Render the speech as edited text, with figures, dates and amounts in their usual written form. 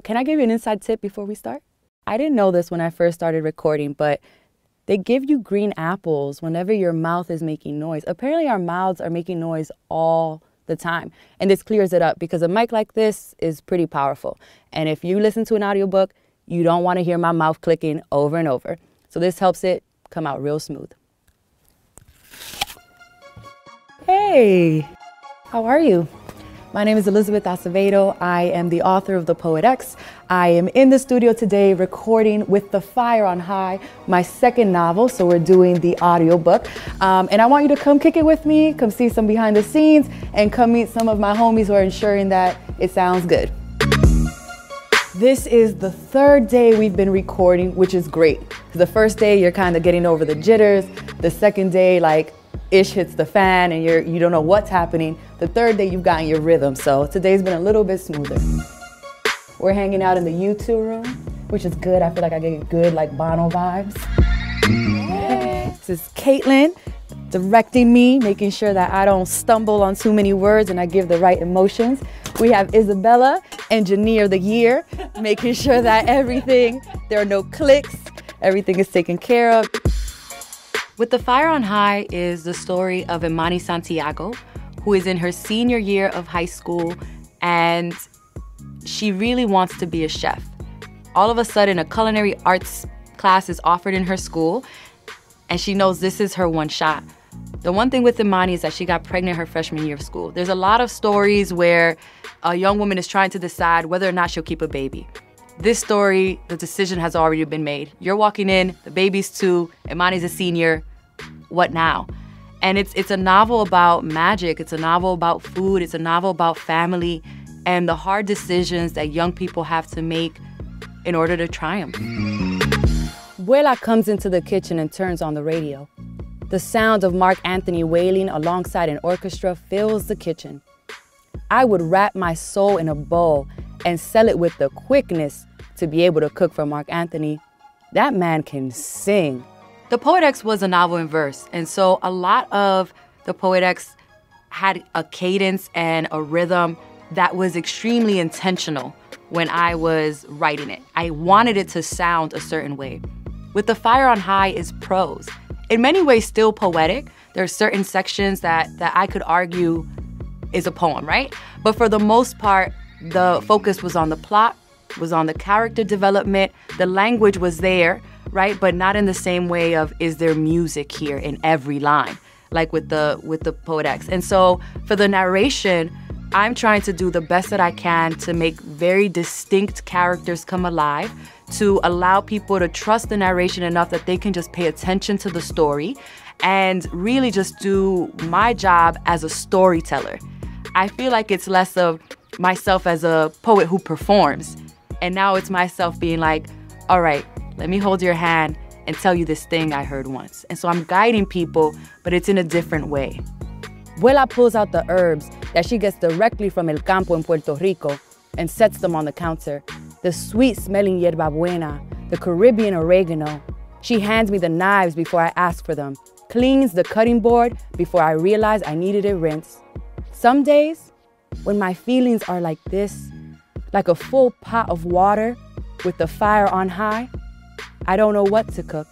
Can I give you an inside tip before we start? I didn't know this when I first started recording, but they give you green apples whenever your mouth is making noise. Apparently our mouths are making noise all the time. And this clears it up because a mic like this is pretty powerful. And if you listen to an audiobook, you don't want to hear my mouth clicking over and over. So this helps it come out real smooth. Hey, how are you? My name is Elizabeth Acevedo. I am the author of The Poet X. I am in the studio today recording With the Fire on High, my second novel. So we're doing the audiobook. And I want you to come kick it with me, come see some behind the scenes, and come meet some of my homies who are ensuring that it sounds good. This is the third day we've been recording, which is great. The first day, you're kind of getting over the jitters. The second day, like, ish hits the fan and you don't know what's happening. The third day, you've gotten your rhythm. So today's been a little bit smoother. We're hanging out in the U2 room, which is good. I feel like I get good, like, Bono vibes. This is Caitlin directing me, making sure that I don't stumble on too many words and I give the right emotions. We have Isabella, engineer of the year, making sure that there are no clicks, everything is taken care of. With the Fire on High is the story of Imani Santiago, who is in her senior year of high school, and she really wants to be a chef. All of a sudden, a culinary arts class is offered in her school, and she knows this is her one shot. The one thing with Imani is that she got pregnant her freshman year of school. There's a lot of stories where a young woman is trying to decide whether or not she'll keep a baby. This story, the decision has already been made. You're walking in, the baby's 2, Imani's a senior. What now? And it's a novel about magic. It's a novel about food. It's a novel about family and the hard decisions that young people have to make in order to triumph. Vuela comes into the kitchen and turns on the radio. The sound of Mark Anthony wailing alongside an orchestra fills the kitchen. I would wrap my soul in a bowl and sell it with the quickness to be able to cook for Mark Anthony. That man can sing. The Poet X was a novel in verse, and so a lot of The Poet X had a cadence and a rhythm that was extremely intentional when I was writing it. I wanted it to sound a certain way. With The Fire on High is prose. In many ways still poetic. There are certain sections that I could argue is a poem, right? But for the most part, the focus was on the plot, was on the character development. The language was there, right? But not in the same way of, is there music here in every line, like with the Poet X. And so for the narration, I'm trying to do the best that I can to make very distinct characters come alive, to allow people to trust the narration enough that they can just pay attention to the story and really just do my job as a storyteller. I feel like it's less of myself as a poet who performs, and now it's myself being like, all right, let me hold your hand and tell you this thing I heard once. And so I'm guiding people, but it's in a different way. Vuela pulls out the herbs that she gets directly from El Campo in Puerto Rico and sets them on the counter. The sweet-smelling yerba buena, the Caribbean oregano. She hands me the knives before I ask for them, cleans the cutting board before I realize I needed it rinsed. Some days, when my feelings are like this, like a full pot of water with the fire on high, I don't know what to cook.